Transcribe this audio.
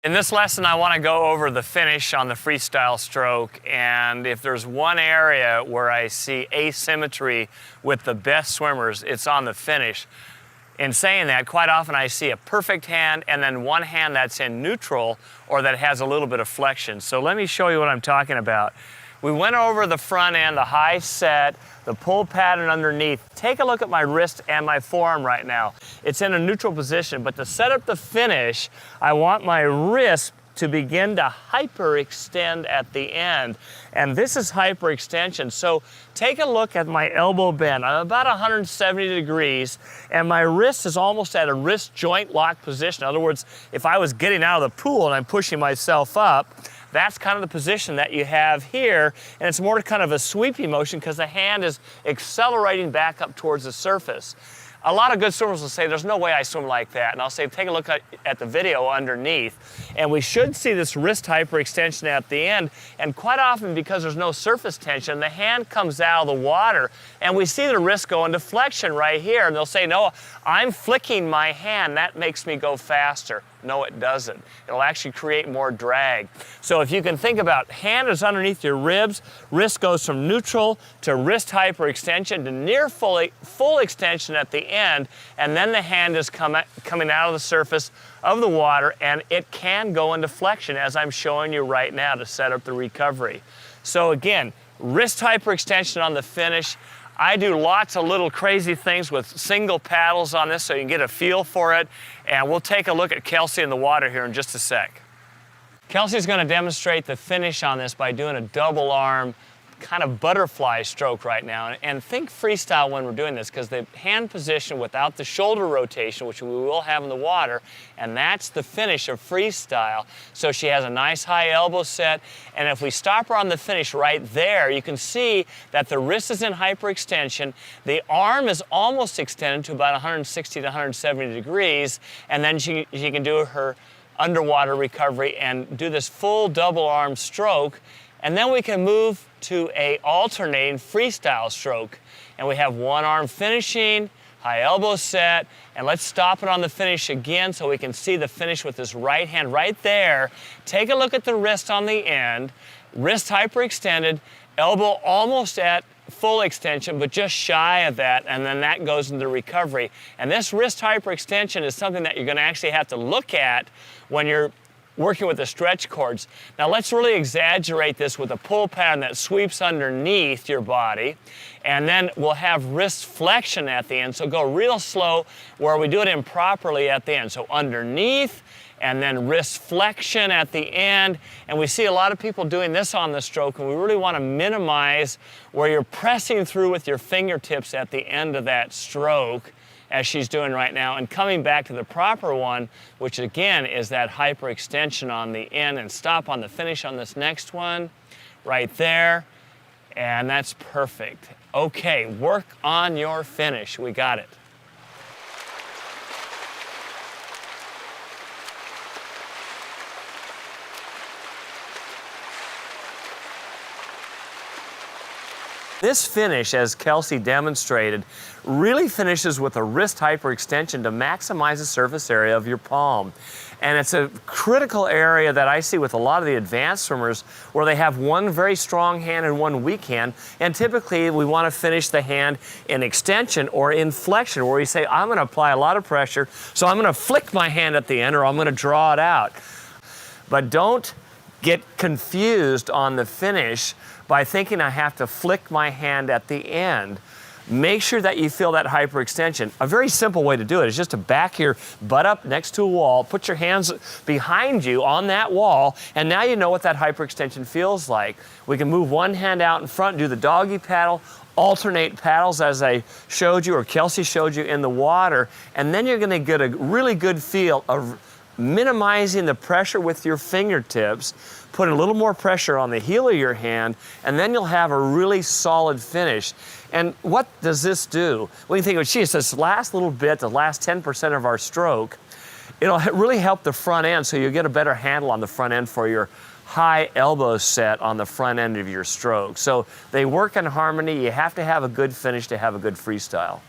In this lesson, I want to go over the finish on the freestyle stroke, and if there's one area where I see asymmetry with the best swimmers, it's on the finish. In saying that, quite often I see a perfect hand and then one hand that's in neutral or that has a little bit of flexion. So let me show you what I'm talking about. We went over the front end, the high set, the pull pattern underneath. Take a look at my wrist and my forearm right now. It's in a neutral position, but to set up the finish, I want my wrist to begin to hyperextend at the end. And this is hyperextension. So take a look at my elbow bend. I'm about 170 degrees, and my wrist is almost at a wrist joint lock position. In other words, if I was getting out of the pool and I'm pushing myself up, that's kind of the position that you have here, and it's more kind of a sweeping motion because the hand is accelerating back up towards the surface. A lot of good swimmers will say, there's no way I swim like that. And I'll say, take a look at the video underneath. And we should see this wrist hyperextension at the end. And quite often, because there's no surface tension, the hand comes out of the water, and we see the wrist go into flexion right here. And they'll say, no, I'm flicking my hand. That makes me go faster. No, it doesn't. It'll actually create more drag. So if you can think about hand is underneath your ribs, wrist goes from neutral to wrist hyperextension to near full extension at the end, and then the hand is coming out of the surface of the water, and it can go into flexion as I'm showing you right now to set up the recovery. So again, wrist hyperextension on the finish. I do lots of little crazy things with single paddles on this so you can get a feel for it. And we'll take a look at Kelsey in the water here in just a sec. Kelsey's going to demonstrate the finish on this by doing a double arm kind of butterfly stroke right now. And think freestyle when we're doing this, because the hand position without the shoulder rotation, which we will have in the water, and that's the finish of freestyle. So she has a nice high elbow set, and if we stop her on the finish right there, you can see that the wrist is in hyperextension, the arm is almost extended to about 160 to 170 degrees, and then she can do her underwater recovery and do this full double arm stroke. And then we can move to a alternating freestyle stroke. And we have one arm finishing, high elbow set, and let's stop it on the finish again so we can see the finish with this right hand right there. Take a look at the wrist on the end, wrist hyperextended, elbow almost at full extension, but just shy of that, and then that goes into recovery. And this wrist hyperextension is something that you're gonna actually have to look at when you're working with the stretch cords. Now let's really exaggerate this with a pull pattern that sweeps underneath your body, and then we'll have wrist flexion at the end. So go real slow where we do it improperly at the end. So underneath, and then wrist flexion at the end. And we see a lot of people doing this on the stroke, and we really want to minimize where you're pressing through with your fingertips at the end of that stroke, as she's doing right now, and coming back to the proper one, which again is that hyperextension on the end, and stop on the finish on this next one, right there, and that's perfect. Okay, work on your finish. We got it. This finish, as Kelsey demonstrated, really finishes with a wrist hyperextension to maximize the surface area of your palm. And it's a critical area that I see with a lot of the advanced swimmers where they have one very strong hand and one weak hand. And typically we want to finish the hand in extension or in flexion, where you say, I'm going to apply a lot of pressure, so I'm going to flick my hand at the end, or I'm going to draw it out. But don't get confused on the finish by thinking I have to flick my hand at the end. Make sure that you feel that hyperextension. A very simple way to do it is just to back your butt up next to a wall, put your hands behind you on that wall, and now you know what that hyperextension feels like. We can move one hand out in front, do the doggy paddle, alternate paddles as I showed you, or Kelsey showed you in the water, and then you're gonna get a really good feel of minimizing the pressure with your fingertips, putting a little more pressure on the heel of your hand, and then you'll have a really solid finish. And what does this do? When you think of, geez, this last little bit, the last 10% of our stroke, it'll really help the front end, so you get a better handle on the front end for your high elbow set on the front end of your stroke. So they work in harmony. You have to have a good finish to have a good freestyle.